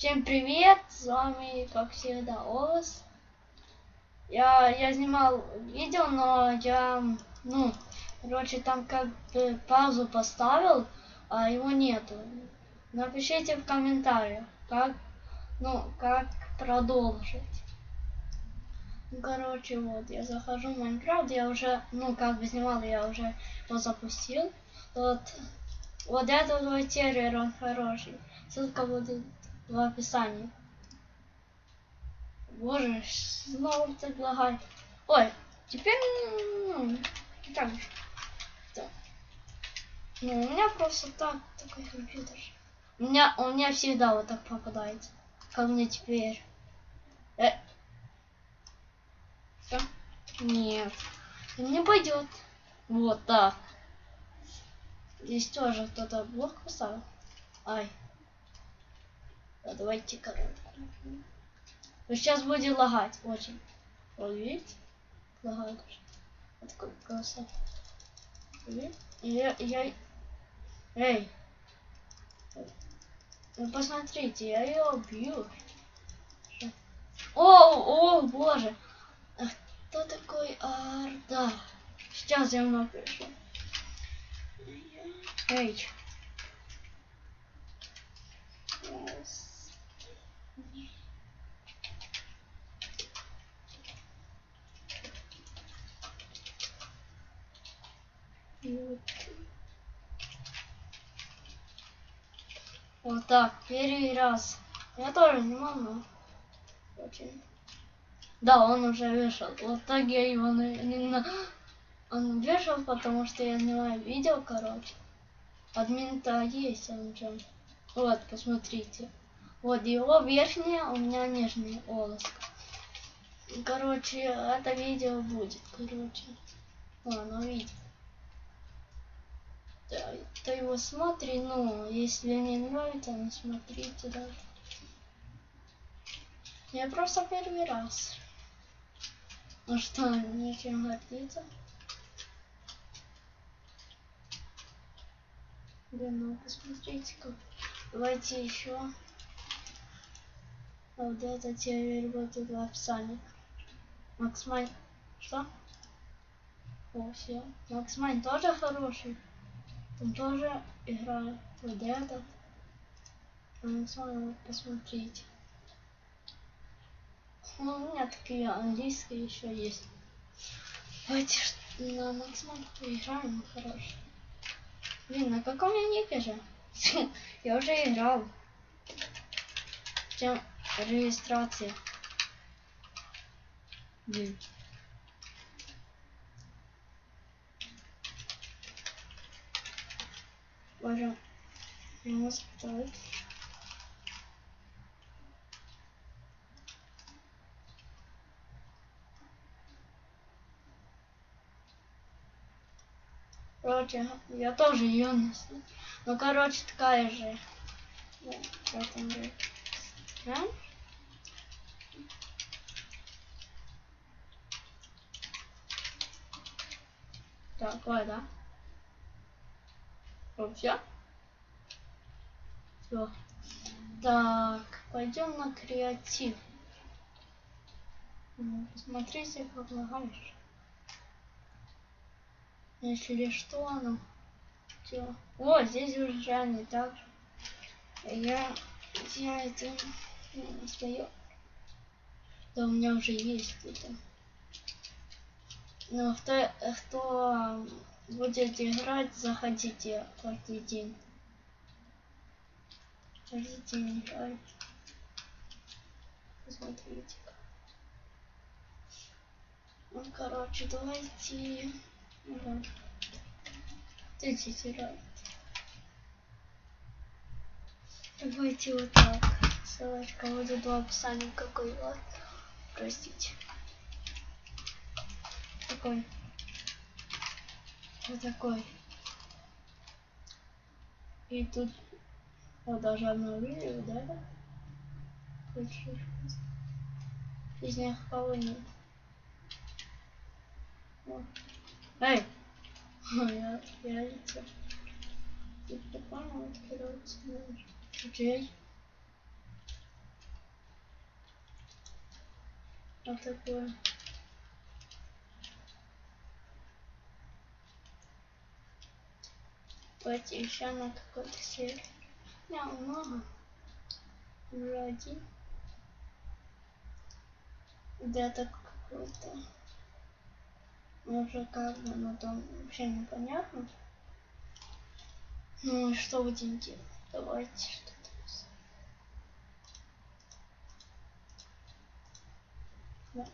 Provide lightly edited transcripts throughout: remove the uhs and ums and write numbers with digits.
Всем привет, с вами, как всегда, Олес. Я снимал видео, но я, там как бы паузу поставил, а его нету. Напишите в комментариях, как продолжить. Вот, я захожу в Майнкрафт, я уже, снимал, я уже его запустил. Вот этот сервер, он хороший. Ссылка будет в описании. Боже, снова так лагает. Ой, теперь, так же. Так. У меня просто такой компьютер. У меня всегда вот так попадается. Как мне теперь. Что? Нет. Не пойдет. Вот так. Здесь тоже кто-то блок поставил. Ай. Давайте коробку. Сейчас будет лагать очень. Вот видите? Лагает уже. Вот такой красота. Эй. Ну посмотрите, я ее убью. О, боже. А кто такой Арда? Сейчас я напишу. Эй. Вот так, первый раз. Я тоже не могу. Очень. Да, он уже вышел. Вот так я его он вышел, потому что я снимаю видео, короче. Админ-то есть, он же. Вот, посмотрите. Вот его верхняя, у меня нижняя волоска. Короче, это видео будет, короче. Ладно, видео. Да, ты его смотри, если не нравится, не смотрите даже. Я просто первый раз. Ну что, нечем гордиться. Да, посмотрите как. Давайте еще. Вот это теперь будет в описании. Максмайн. Что? О, все. Максмайн тоже хороший. Он тоже играет. Вот этот. Максмайн, посмотрите. У меня такие английские еще есть. Давайте на Максмайн поиграем, хороший. Блин, на каком я нике же? Я уже играл. Чем регистрация. Блин. Боже, не стоит. Короче, я тоже ее несу. Ну, короче, такая же. Да? Такое, да? Все? Все. Так, пойдем на креатив. Посмотрите, как лагаешь. Если что, все. О, здесь уже не так. Я это не стою. Да, у меня уже есть это. Но кто будет играть, заходите каждый день. Каждый день играть. Посмотрите. Ну, короче, давайте. Идите играть. Давайте вот так. Ссылочка будет в описании. Какой вот. Простите. Такой. Вот такой. И тут вот даже обновили, да? Из них кого нет. Эй! Я лицо. Ты понял, открывается. Окей. Вот такое. Давайте еще на какой-то серии. Да, много. Уже один. Где-то какой-то. Уже как бы, но там вообще непонятно. Ну и что будем делать? Давайте что-то. Да.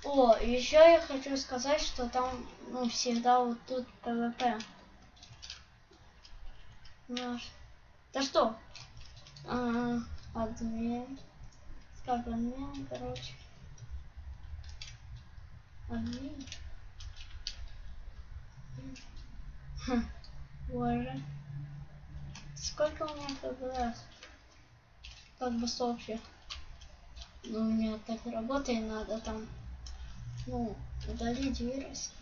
О, еще я хочу сказать, что там, ну, всегда вот тут ПВП. Наш. Да что? Админ. Как админ, короче. Админ. Хм, боже. Сколько у меня ФБС? Как бы сообщи. Ну, у меня так работает, надо там, ну, удалить вирус.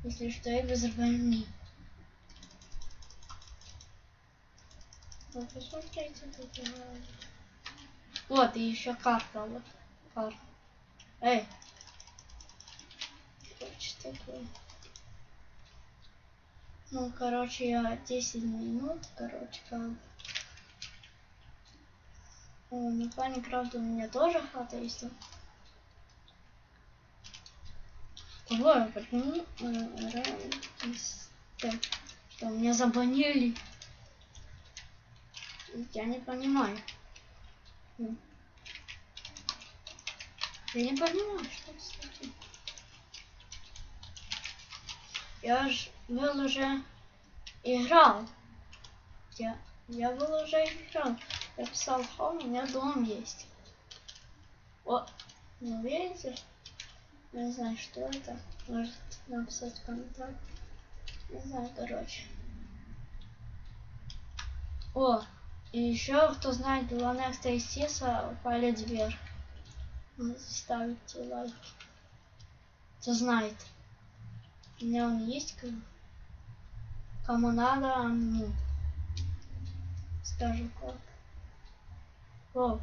Если что, я без больни. Вот, посмотрите, тут. Вот, и еще карта, вот. Карта. Эй! Что такое? Ну, короче, я 10 минут, короче, как. О, на Майнкрафт у меня тоже хата есть. Ой, почему? Что, меня забанили? Я не понимаю. Я не понимаю, что случилось. Я ж был уже играл. Я был уже играл. Я писал, что у меня дом есть. О, ну видите? Не знаю, что это. Может написать в комментариях. Не знаю, короче. О, и еще, кто знает главное Стейсиса, палец вверх. Ставите лайк. Кто знает. У меня он есть, кому надо, ну, скажу как. О.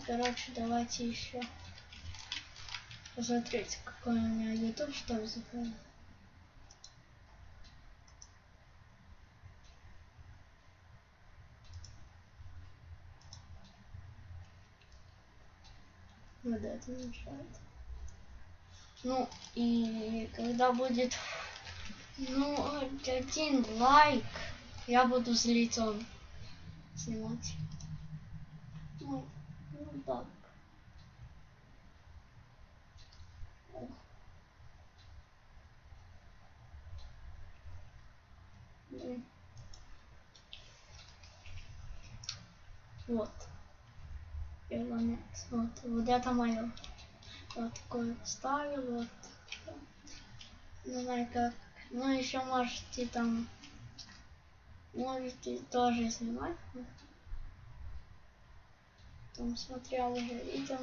Короче, давайте еще посмотреть, какой у меня YouTube, что ли, закрыл. Вот это мешает. Ну, и когда будет, ну, 1 лайк, я буду с лицом снимать. Ну так. Вот. Вот это мое. Вот такое ставил. Вот. Не знаю как. Ну еще можете там. Можете тоже снимать. Там смотрел уже видео.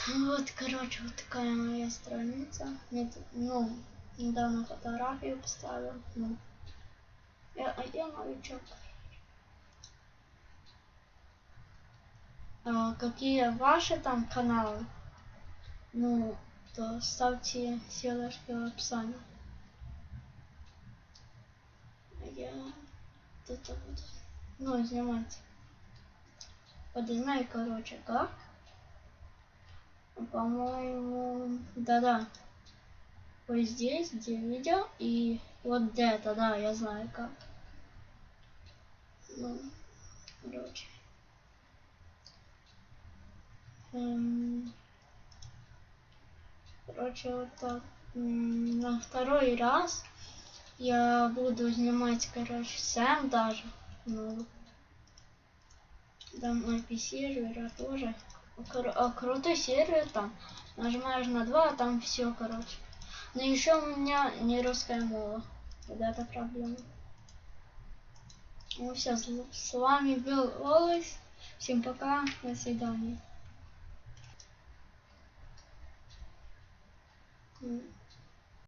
Вот, короче, вот такая моя страница. Нет, ну, недавно фотографию поставил. Ну, я новичок. Какие ваши там каналы? Ну, то ставьте ссылочки в описании. Я тут буду, ну, снимать. Вот знаю, короче, как. По-моему, да-да. Вот здесь, где видео, и вот это, да, я знаю как. Ну, короче. Короче, вот так. На второй раз я буду снимать, короче, сам даже. Ну, там IP сервера тоже. Крутой сервер там. Нажимаешь на 2, а там все, короче. Но еще у меня не русская мова. Вот это проблема. Ну все, с вами был Олес. Всем пока, до свидания.